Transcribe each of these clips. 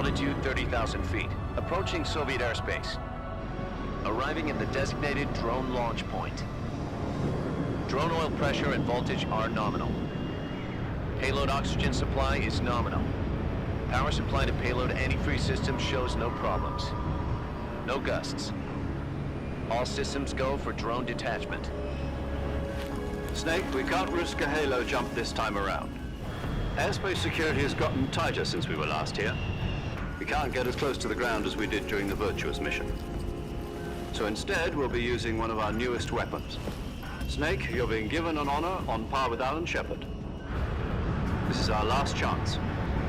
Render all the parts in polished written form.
Altitude 30,000 feet. Approaching Soviet airspace. Arriving at the designated drone launch point. Drone oil pressure and voltage are nominal. Payload oxygen supply is nominal. Power supply to payload antifreeze system shows no problems. No gusts. All systems go for drone detachment. Snake, we can't risk a halo jump this time around. Airspace security has gotten tighter since we were last here. We can't get as close to the ground as we did during the Virtuous mission. So instead, we'll be using one of our newest weapons. Snake, you're being given an honor on par with Alan Shepard. This is our last chance.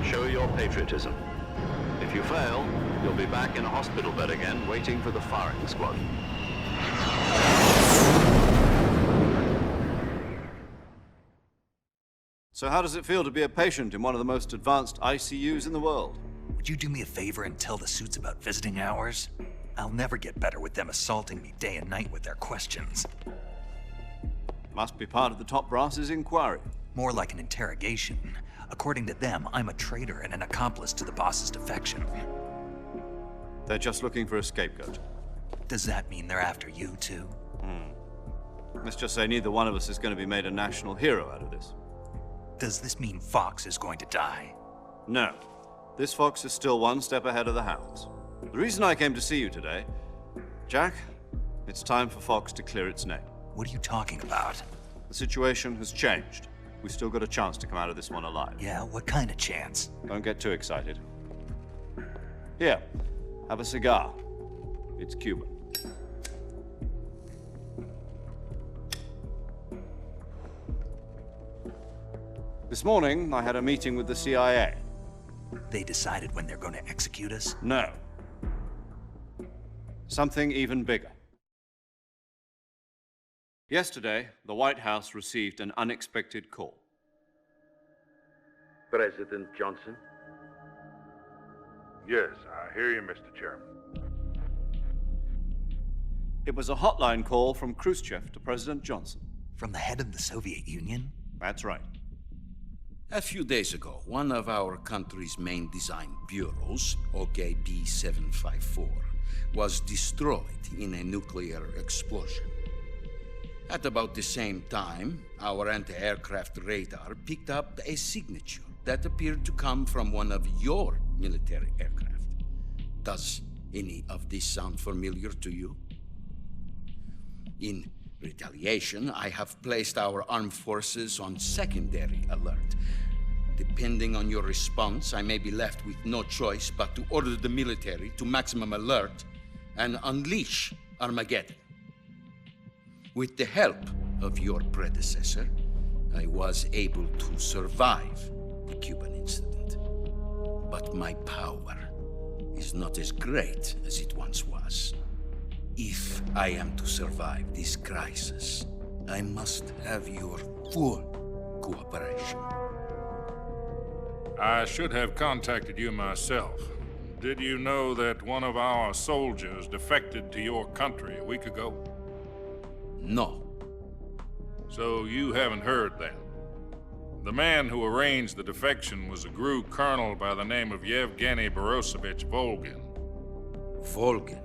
Show your patriotism. If you fail, you'll be back in a hospital bed again, waiting for the firing squad. So how does it feel to be a patient in one of the most advanced ICUs in the world? Would you do me a favor and tell the suits about visiting hours? I'll never get better with them assaulting me day and night with their questions. Must be part of the top brass's inquiry. More like an interrogation. According to them, I'm a traitor and an accomplice to the boss's defection. They're just looking for a scapegoat. Does that mean they're after you too? Let's just say neither one of us is going to be made a national hero out of this. Does this mean Fox is going to die? No. This fox is still one step ahead of the hounds. The reason I came to see you today, Jack, it's time for Fox to clear its name. What are you talking about? The situation has changed. We've still got a chance to come out of this one alive. Yeah, what kind of chance? Don't get too excited. Here, have a cigar. It's Cuban. This morning, I had a meeting with the CIA. They decided when they're going to execute us? No. Something even bigger. Yesterday, the White House received an unexpected call. President Johnson? Yes, I hear you, Mr. Chairman. It was a hotline call from Khrushchev to President Johnson. From the head of the Soviet Union? That's right. A few days ago, one of our country's main design bureaus, OKB 754, was destroyed in a nuclear explosion. At about the same time, our anti-aircraft radar picked up a signature that appeared to come from one of your military aircraft. Does any of this sound familiar to you? In retaliation, I have placed our armed forces on secondary alert. Depending on your response, I may be left with no choice but to order the military to maximum alert and unleash Armageddon. With the help of your predecessor, I was able to survive the Cuban incident. But my power is not as great as it once was. If I am to survive this crisis, I must have your full cooperation. I should have contacted you myself. Did you know that one of our soldiers defected to your country a week ago? No. So you haven't heard then. The man who arranged the defection was a GRU colonel by the name of Yevgeny Borisovich Volgin. Volgin,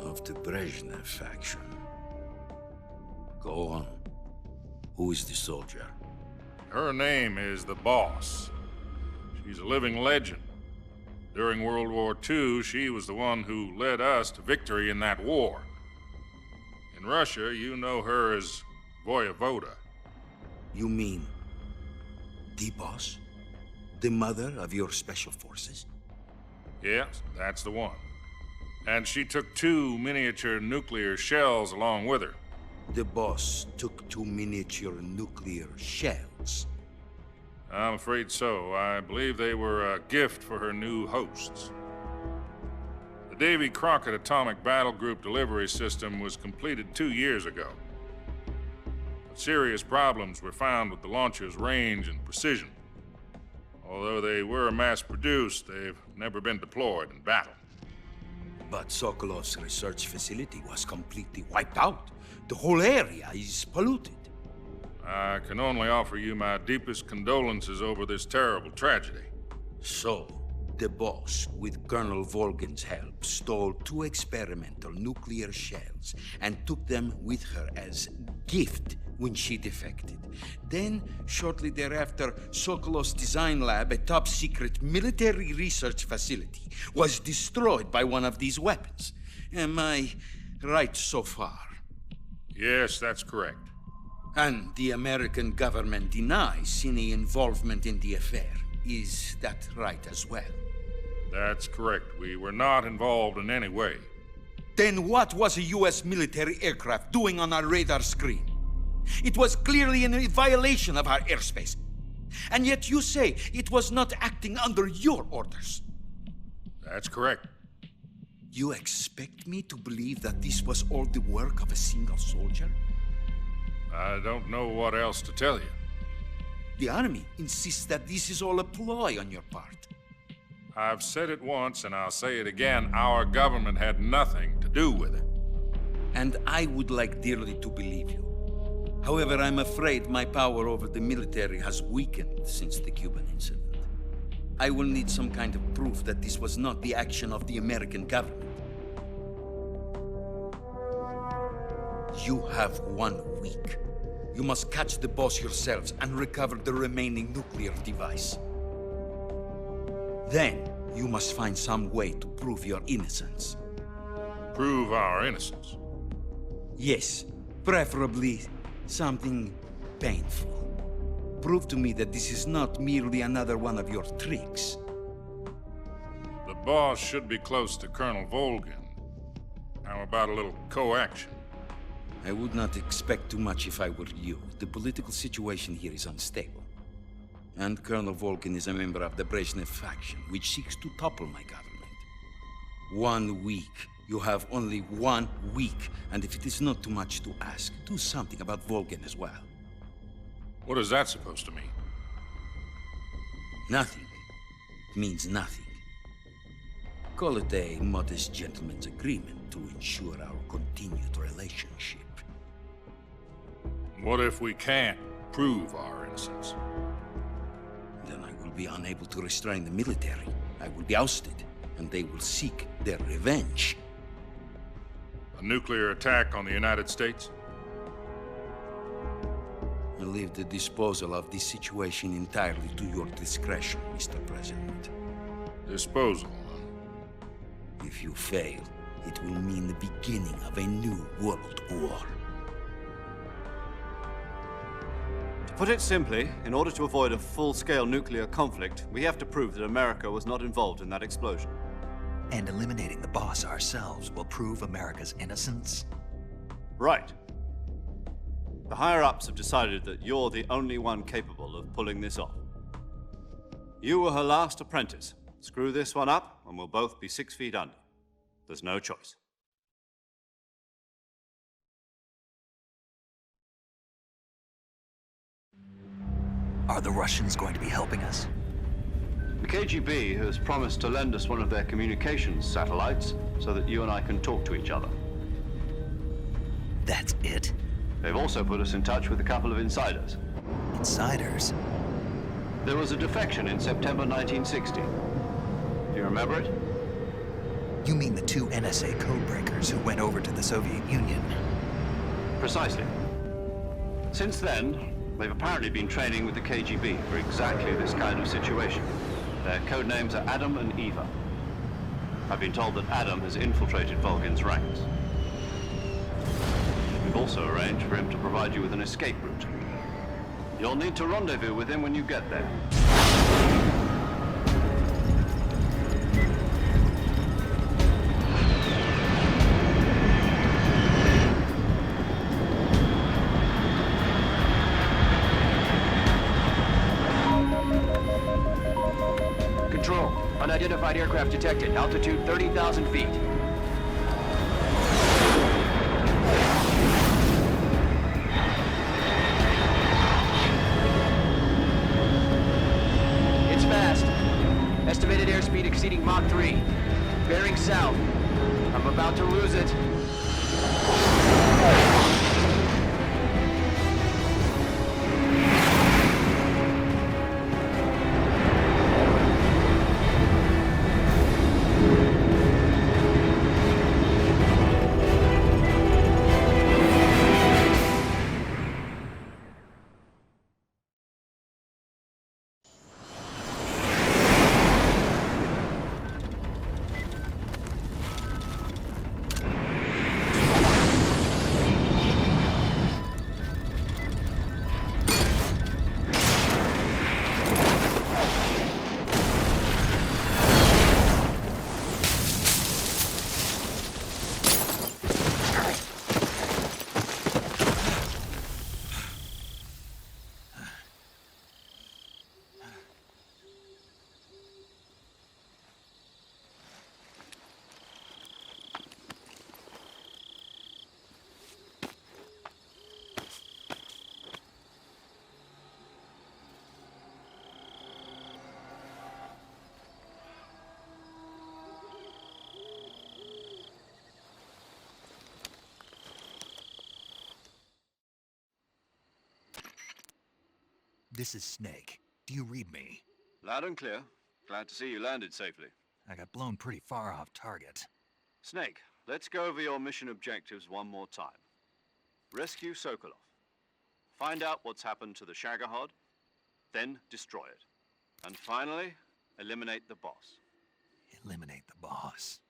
of the Brezhnev faction. Go on. Who is the soldier? Her name is the Boss. She's a living legend. During World War II, she was the one who led us to victory in that war. In Russia, you know her as Voyevoda. You mean the Boss? The mother of your special forces? Yes, that's the one. And she took 2 miniature nuclear shells along with her. The Boss took 2 miniature nuclear shells. I'm afraid so. I believe they were a gift for her new hosts. The Davy Crockett Atomic Battle Group delivery system was completed 2 years ago. But serious problems were found with the launcher's range and precision. Although they were mass-produced, they've never been deployed in battle. But Sokolov's research facility was completely wiped out. The whole area is polluted. I can only offer you my deepest condolences over this terrible tragedy. So, The boss, with Colonel Volgin's help, stole 2 experimental nuclear shells and took them with her as gift when she defected. Then, shortly thereafter, Sokolov's design lab, a top-secret military research facility, was destroyed by one of these weapons. Am I right so far? Yes, that's correct. And the American government denies any involvement in the affair. Is that right as well? That's correct. We were not involved in any way. Then what was a U.S. military aircraft doing on our radar screen? It was clearly in violation of our airspace. And yet you say it was not acting under your orders. That's correct. You expect me to believe that this was all the work of a single soldier? I don't know what else to tell you. The army insists that this is all a ploy on your part. I've said it once and I'll say it again. Our government had nothing to do with it. And I would like dearly to believe you. However, I'm afraid my power over the military has weakened since the Cuban incident. I will need some kind of proof that this was not the action of the American government. You have 1 week. You must catch the boss yourselves and recover the remaining nuclear device. Then, you must find some way to prove your innocence. Prove our innocence. Yes, preferably something painful. Prove to me that this is not merely another one of your tricks. The boss should be close to Colonel Volgin. How about a little coaction? I would not expect too much if I were you. The political situation here is unstable. And Colonel Volgin is a member of the Brezhnev faction, which seeks to topple my government. 1 week. You have only 1 week. And if it is not too much to ask, do something about Volgin as well. What is that supposed to mean? Nothing. It means nothing. Call it a modest gentleman's agreement to ensure our continued relationship. What if we can't prove our innocence? Then I will be unable to restrain the military. I will be ousted, and they will seek their revenge. A nuclear attack on the United States? I leave the disposal of this situation entirely to your discretion, Mr. President. Disposal, huh? If you fail, it will mean the beginning of a new world war. To put it simply, in order to avoid a full-scale nuclear conflict, we have to prove that America was not involved in that explosion. And eliminating the boss ourselves will prove America's innocence? Right. The higher-ups have decided that you're the only one capable of pulling this off. You were her last apprentice. Screw this one up, and we'll both be 6 feet under. There's no choice. Are the Russians going to be helping us? The KGB has promised to lend us one of their communications satellites so that you and I can talk to each other. That's it? They've also put us in touch with a couple of insiders. Insiders? There was a defection in September 1960. Do you remember it? You mean the 2 NSA codebreakers who went over to the Soviet Union? Precisely. Since then, they've apparently been training with the KGB for exactly this kind of situation. Their code names are Adam and Eva. I've been told that Adam has infiltrated Volgin's ranks. We've also arranged for him to provide you with an escape route. You'll need to rendezvous with him when you get there. Control. Unidentified aircraft detected. Altitude 30,000 feet. It's fast. Estimated airspeed exceeding Mach 3. Bearing south. I'm about to lose it. This is Snake. Do you read me? Loud and clear. Glad to see you landed safely. I got blown pretty far off target. Snake, let's go over your mission objectives one more time. Rescue Sokolov. Find out what's happened to the Shagohod, then destroy it. And finally, eliminate the boss. Eliminate the boss.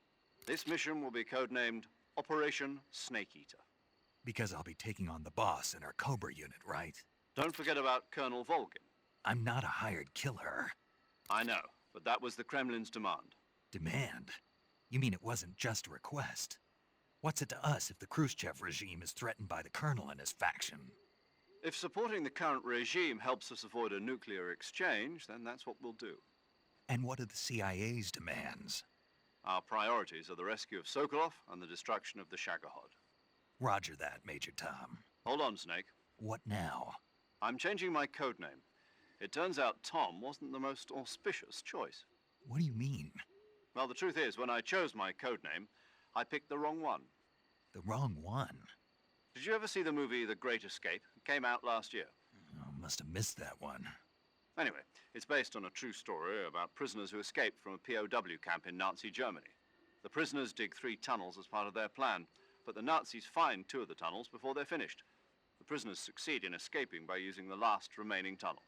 This mission will be codenamed Operation Snake Eater. Because I'll be taking on the boss in our Cobra unit, right? Don't forget about Colonel Volgin. I'm not a hired killer. I know, but that was the Kremlin's demand. Demand? You mean it wasn't just a request? What's it to us if the Khrushchev regime is threatened by the Colonel and his faction? If supporting the current regime helps us avoid a nuclear exchange, then that's what we'll do. And what are the CIA's demands? Our priorities are the rescue of Sokolov and the destruction of the Shagohod. Roger that, Major Tom. Hold on, Snake. What now? I'm changing my codename. It turns out Tom wasn't the most auspicious choice. What do you mean? Well, the truth is, when I chose my codename, I picked the wrong one. The wrong one? Did you ever see the movie The Great Escape? It came out last year. Oh, must have missed that one. Anyway, it's based on a true story about prisoners who escaped from a POW camp in Nazi Germany. The prisoners dig 3 tunnels as part of their plan, but the Nazis find 2 of the tunnels before they're finished. The prisoners succeed in escaping by using the last remaining tunnel.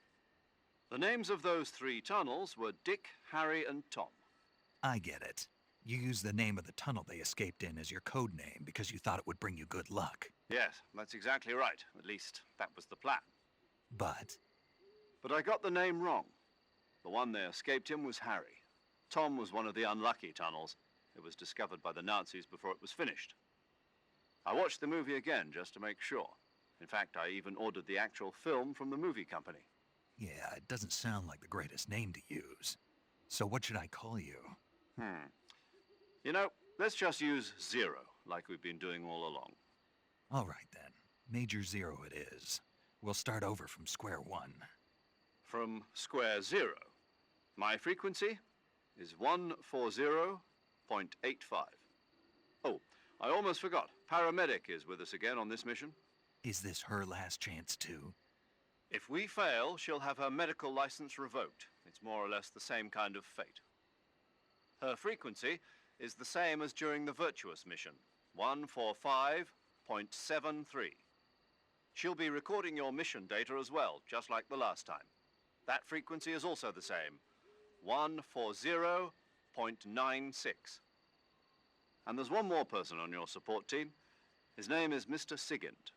The names of those 3 tunnels were Dick, Harry, and Tom. I get it. You used the name of the tunnel they escaped in as your code name because you thought it would bring you good luck. Yes, that's exactly right. At least, that was the plan. But But I got the name wrong. The one they escaped in was Harry. Tom was one of the unlucky tunnels. It was discovered by the Nazis before it was finished. I watched the movie again just to make sure. In fact, I even ordered the actual film from the movie company. yeah, it doesn't sound like the greatest name to use. So what should I call you? You know, let's just use Zero, like we've been doing all along. All right then. Major Zero it is. We'll start over from square one. From square 0. My frequency is 140.85. Oh, I almost forgot. Paramedic is with us again on this mission. Is this her last chance too? If we fail, she'll have her medical license revoked. It's more or less the same kind of fate. Her frequency is the same as during the Virtuous mission, 145.73. She'll be recording your mission data as well, just like the last time. That frequency is also the same, 140.96. And there's one more person on your support team. His name is Mr. Sigint.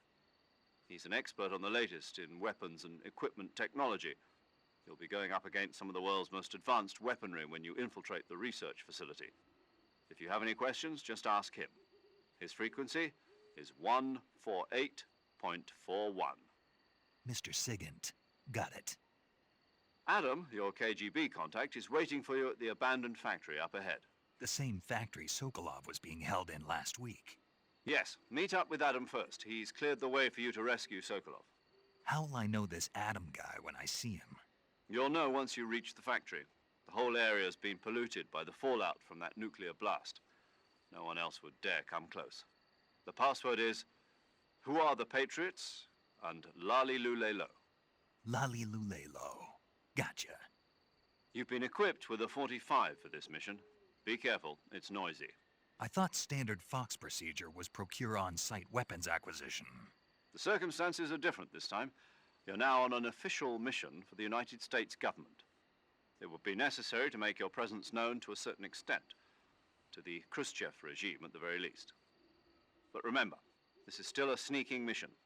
He's an expert on the latest in weapons and equipment technology. You'll be going up against some of the world's most advanced weaponry when you infiltrate the research facility. If you have any questions, just ask him. His frequency is 148.41. Mr. Sigint. Got it. Adam, your KGB contact, is waiting for you at the abandoned factory up ahead. The same factory Sokolov was being held in last week. Yes, meet up with Adam first. He's cleared the way for you to rescue Sokolov. How will I know this Adam guy when I see him? You'll know once you reach the factory. The whole area's been polluted by the fallout from that nuclear blast. No one else would dare come close. The password is, "Who are the Patriots?" and Lali Lule Lo. Lali Lulelo. Gotcha. You've been equipped with a 45 for this mission. Be careful, it's noisy. I thought standard Fox procedure was procure on-site weapons acquisition. The circumstances are different this time. You're now on an official mission for the United States government. It would be necessary to make your presence known to a certain extent, to the Khrushchev regime at the very least. But remember, this is still a sneaking mission.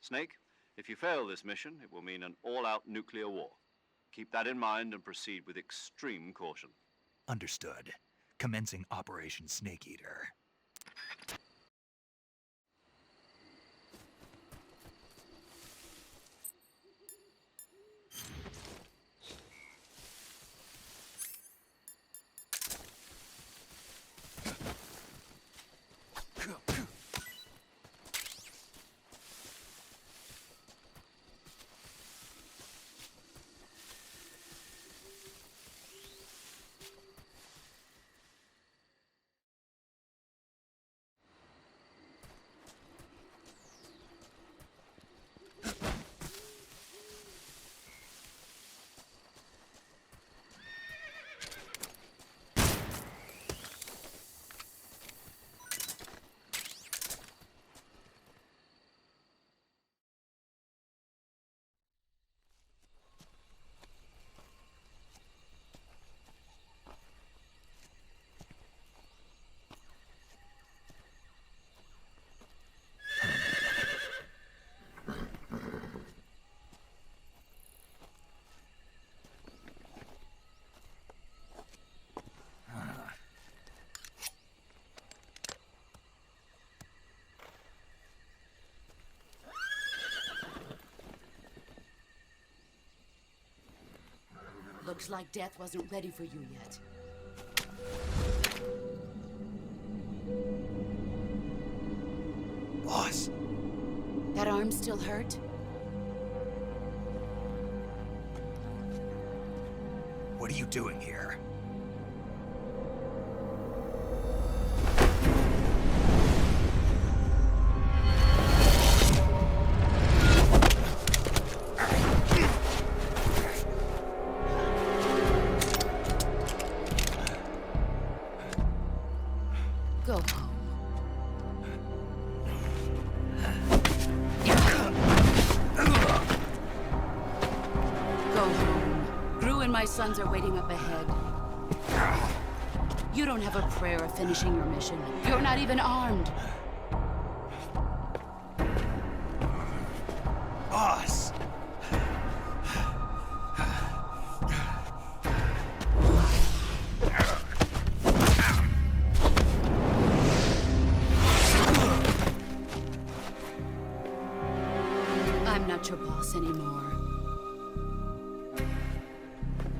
Snake, if you fail this mission, it will mean an all-out nuclear war. Keep that in mind and proceed with extreme caution. Understood. Commencing Operation Snake Eater. Looks like death wasn't ready for you yet. Boss, That arm still hurt? what are you doing here? Go home. Go home. Gru and my sons are waiting up ahead. You don't have a prayer of finishing your mission. You're not even armed. Boss! I'm not your boss anymore.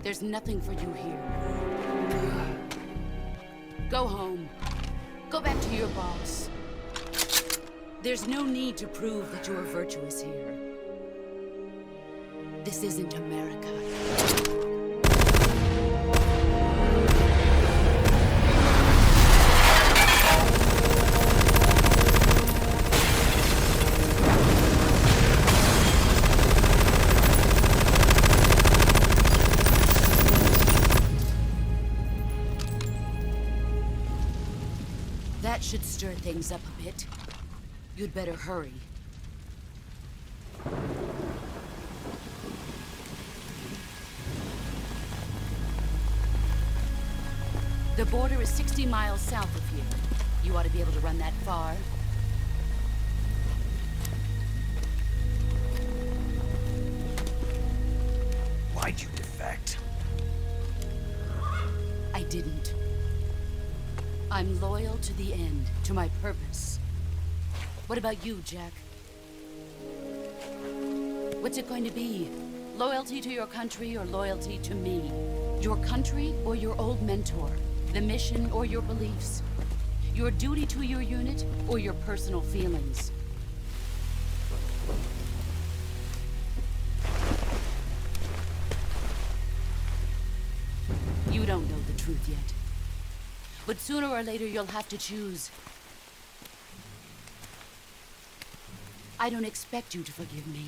There's nothing for you here. Go home. Go back to your boss. There's no need to prove that you are virtuous here. This isn't America. That should stir things up a bit. You'd better hurry. The border is 60 miles south of here. You ought to be able to run that far. Why'd you defect? I didn't. I'm loyal to the end, to my purpose. What about you, Jack? What's it going to be? Loyalty to your country or loyalty to me? Your country or your old mentor? The mission or your beliefs? Your duty to your unit or your personal feelings? You don't know the truth yet. But sooner or later, you'll have to choose. I don't expect you to forgive me.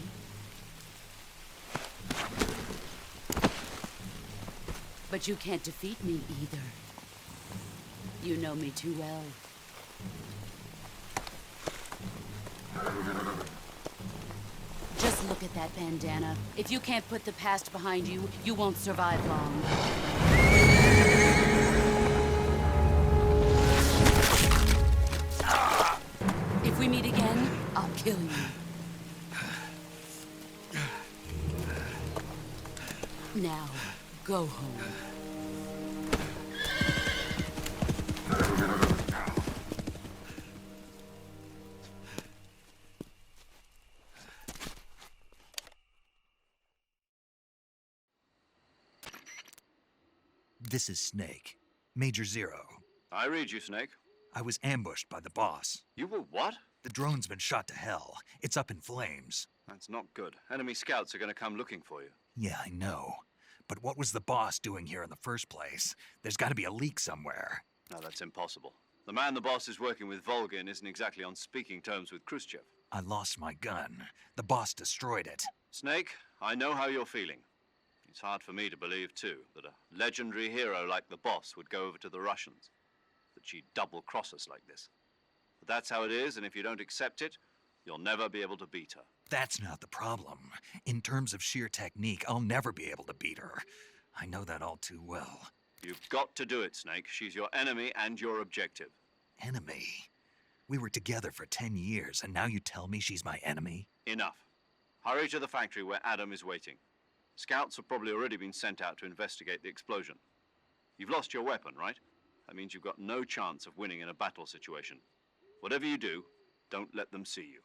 But you can't defeat me either. You know me too well. Just look at that bandana. If you can't put the past behind you, you won't survive long. If we meet again, I'll kill you. Now, go home. This is Snake. Major Zero. I read you, Snake. I was ambushed by the boss. You were what? The drone's been shot to hell. It's up in flames. That's not good. Enemy scouts are going to come looking for you. Yeah, I know. But what was the boss doing here in the first place? There's got to be a leak somewhere. No, that's impossible. The man the boss is working with, Volgin, isn't exactly on speaking terms with Khrushchev. I lost my gun. The boss destroyed it. Snake, I know how you're feeling. It's hard for me to believe, too, that a legendary hero like the boss would go over to the Russians. That she'd double-cross us like this. But that's how it is, and if you don't accept it, you'll never be able to beat her. That's not the problem. In terms of sheer technique, I'll never be able to beat her. I know that all too well. You've got to do it, Snake. She's your enemy and your objective. Enemy? We were together for 10 years, and now you tell me she's my enemy? Enough. Hurry to the factory where Adam is waiting. Scouts have probably already been sent out to investigate the explosion. You've lost your weapon, right? That means you've got no chance of winning in a battle situation. Whatever you do, don't let them see you.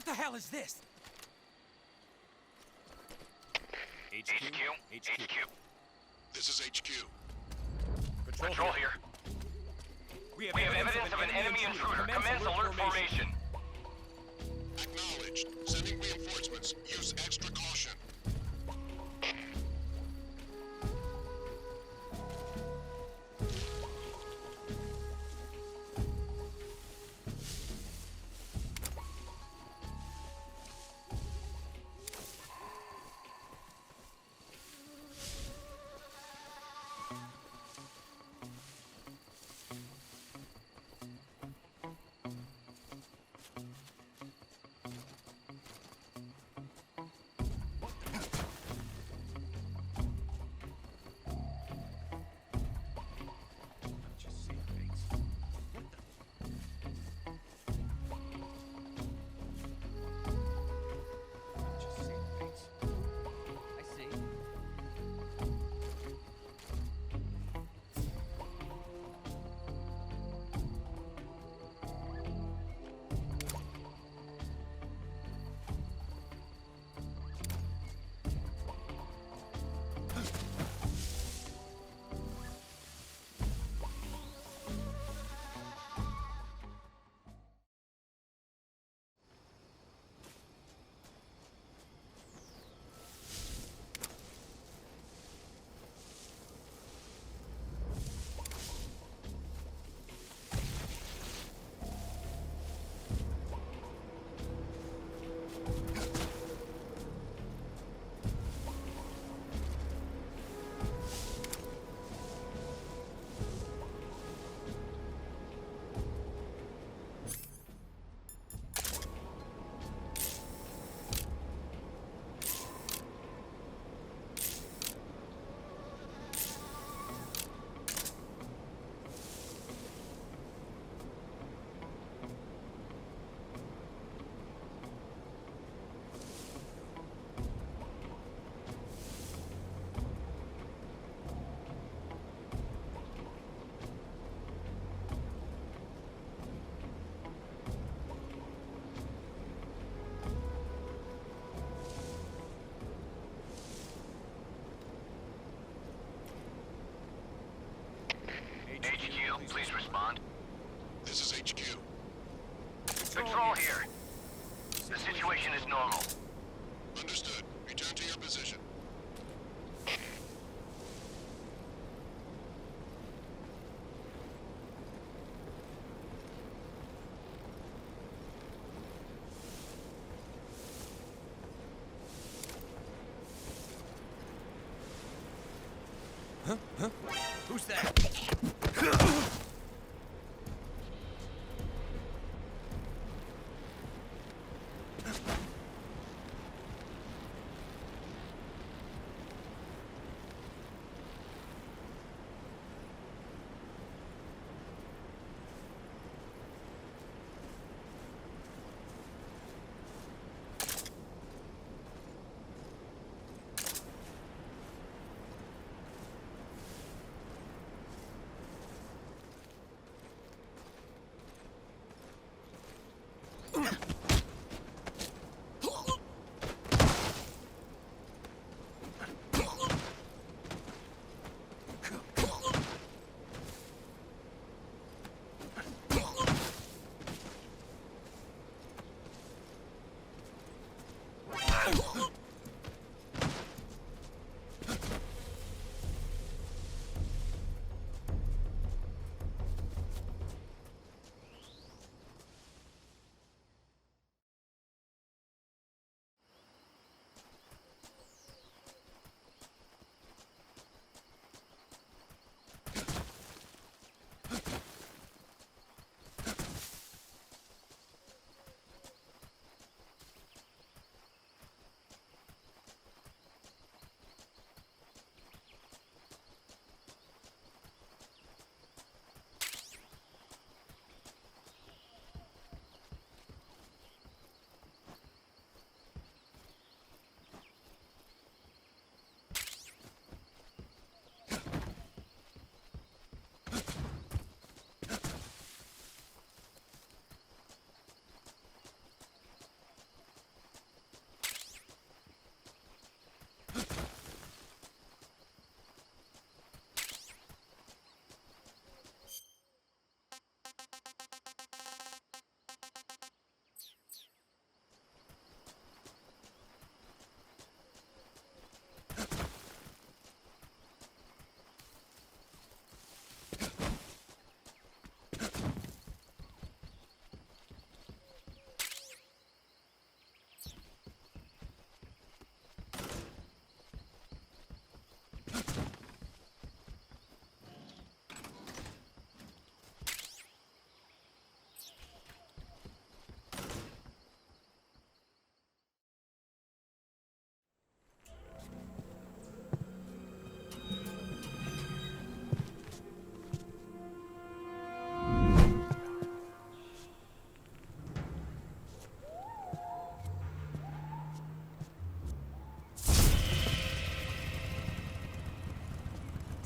the hell is this? HQ. This is HQ. Patrol here. We have Evidence of an enemy intruder. Commence alert formation. Acknowledged. Sending reinforcements. Use extra caution. HQ, please respond. This is HQ. Patrol here. The situation is normal. Understood. Return to your position. Who's that?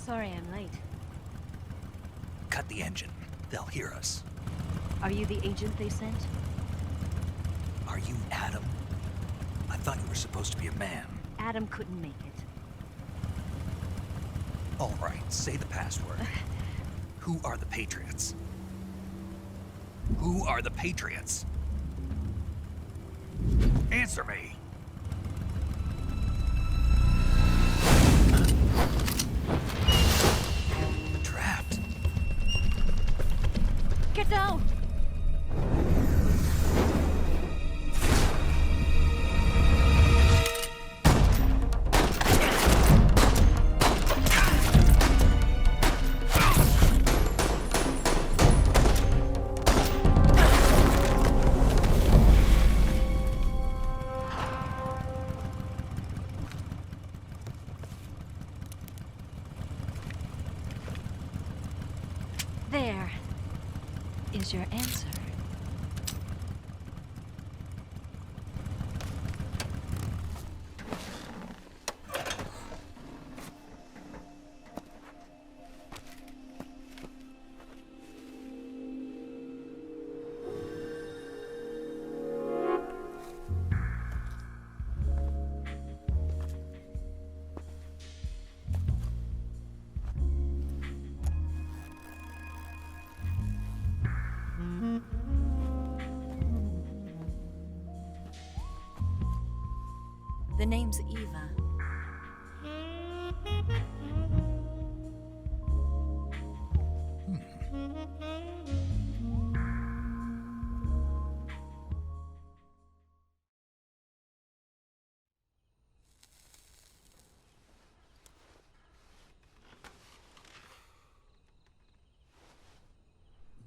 Sorry I'm late. Cut the engine. They'll hear us. Are you the agent they sent? Are you Adam? I thought you were supposed to be a man. Adam couldn't make it. All right, say the password. Who are the Patriots? Who are the Patriots? Answer me! Trapped. Get down! There is your answer. The name's Eva.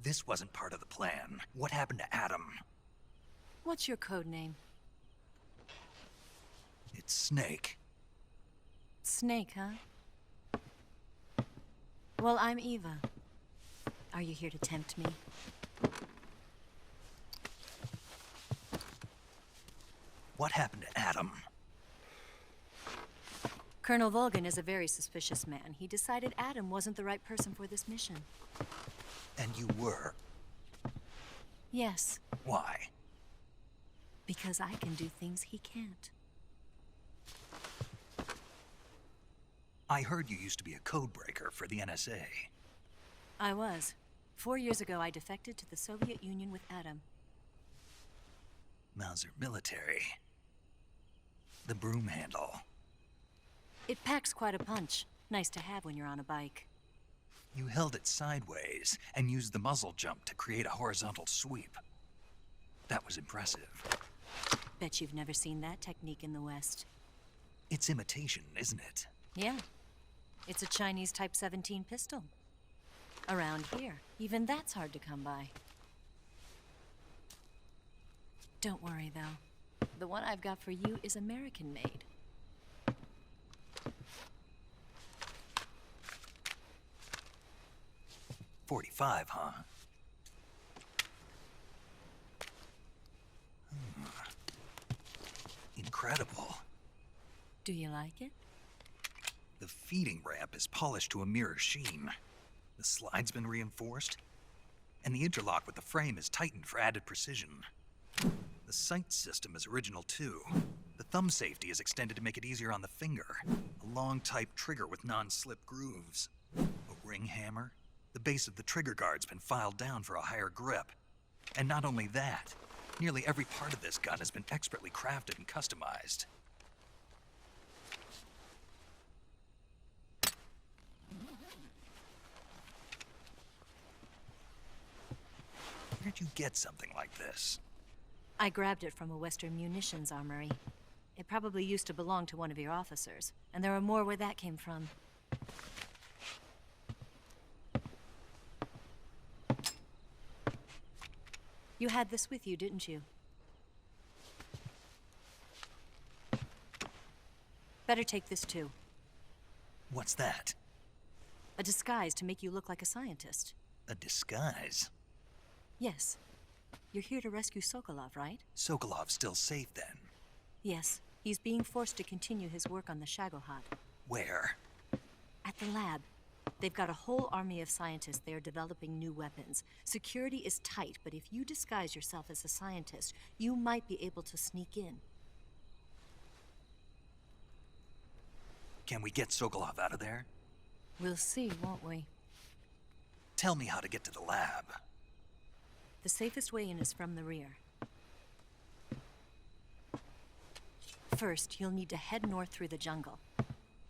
This wasn't part of the plan. What happened to Adam? What's your code name? It's Snake. Snake, huh? Well, I'm Eva. Are you here to tempt me? What happened to Adam? Colonel Volgin is a very suspicious man. He decided Adam wasn't the right person for this mission. And you were. Yes, Why? because I can do things he can't. I heard you used to be a codebreaker for the NSA. I was. 4 years ago, I defected to the Soviet Union with Adam. Mauser military. The broom handle. It packs quite a punch. Nice to have when you're on a bike. You held it sideways and used the muzzle jump to create a horizontal sweep. That was impressive. Bet you've never seen that technique in the West. It's imitation, isn't it? Yeah. It's a Chinese Type 17 pistol. Around here, even that's hard to come by. Don't worry, though. The one I've got for you is American-made. .45, huh? Incredible. Do you like it? The feeding ramp is polished to a mirror sheen. The slide's been reinforced, and the interlock with the frame is tightened for added precision. The sight system is original too. The thumb safety is extended to make it easier on the finger. A long type trigger with non-slip grooves. A ring hammer. The base of the trigger guard's been filed down for a higher grip. And not only that, nearly every part of this gun has been expertly crafted and customized. Where'd you get something like this? I grabbed it from a Western munitions armory. It probably used to belong to one of your officers, and there are more where that came from. You had this with you, didn't you? Better take this too. What's that? A disguise to make you look like a scientist. A disguise? Yes. You're here to rescue Sokolov, right? Sokolov's still safe then? Yes. He's being forced to continue his work on the Shagohod. Where? At the lab. They've got a whole army of scientists there developing new weapons. Security is tight, but if you disguise yourself as a scientist, you might be able to sneak in. Can we get Sokolov out of there? We'll see, won't we? Tell me how to get to the lab. The safest way in is from the rear. First, you'll need to head north through the jungle.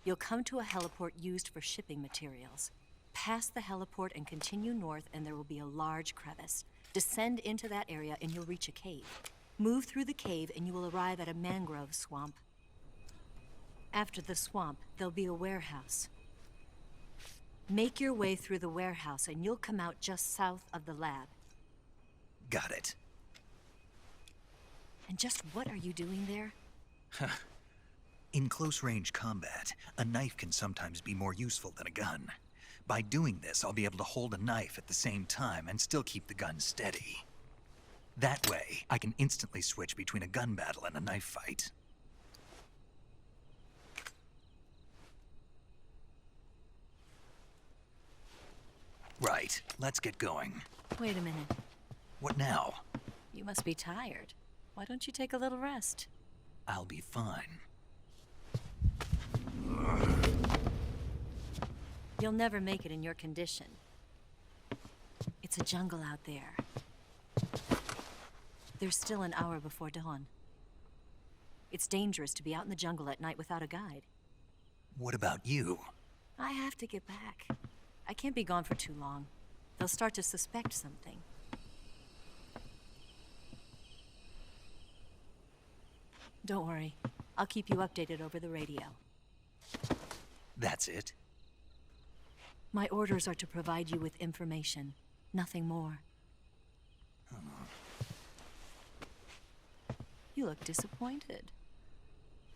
You'll come to a heliport used for shipping materials. Pass the heliport and continue north, and there will be a large crevice. Descend into that area and you'll reach a cave. Move through the cave and you will arrive at a mangrove swamp. After the swamp, there'll be a warehouse. Make your way through the warehouse and you'll come out just south of the lab. Got it. And just what are you doing there? In close-range combat, a knife can sometimes be more useful than a gun. By doing this, I'll be able to hold a knife at the same time and still keep the gun steady. That way, I can instantly switch between a gun battle and a knife fight. Right, let's get going. Wait a minute. What now? You must be tired. Why don't you take a little rest? I'll be fine. You'll never make it in your condition. It's a jungle out there. There's still an hour before dawn. It's dangerous to be out in the jungle at night without a guide. What about you? I have to get back. I can't be gone for too long. They'll start to suspect something. Don't worry. I'll keep you updated over the radio. That's it? My orders are to provide you with information, nothing more. You look disappointed.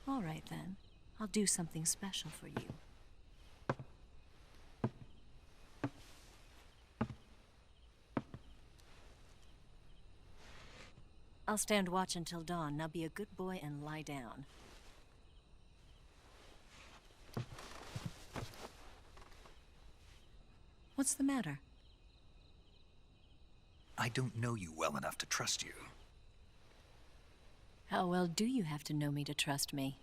All right then. I'll do something special for you. I'll stand watch until dawn. Now be a good boy and lie down. What's the matter? I don't know you well enough to trust you. How well do you have to know me to trust me?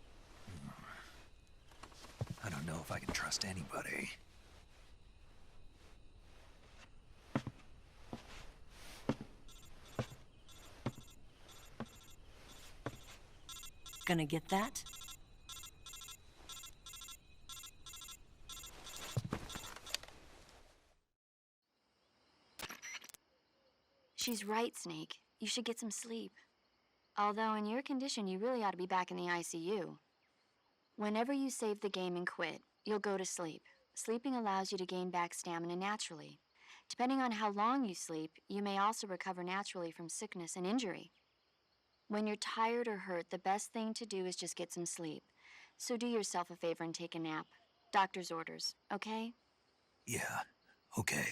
I don't know if I can trust anybody. Gonna get that? She's right, Snake. You should get some sleep. Although in your condition, you really ought to be back in the ICU. Whenever you save the game and quit, you'll go to sleep. Sleeping allows you to gain back stamina naturally. Depending on how long you sleep, you may also recover naturally from sickness and injury. When you're tired or hurt, the best thing to do is just get some sleep. So do yourself a favor and take a nap. Doctor's orders, okay? Yeah, okay.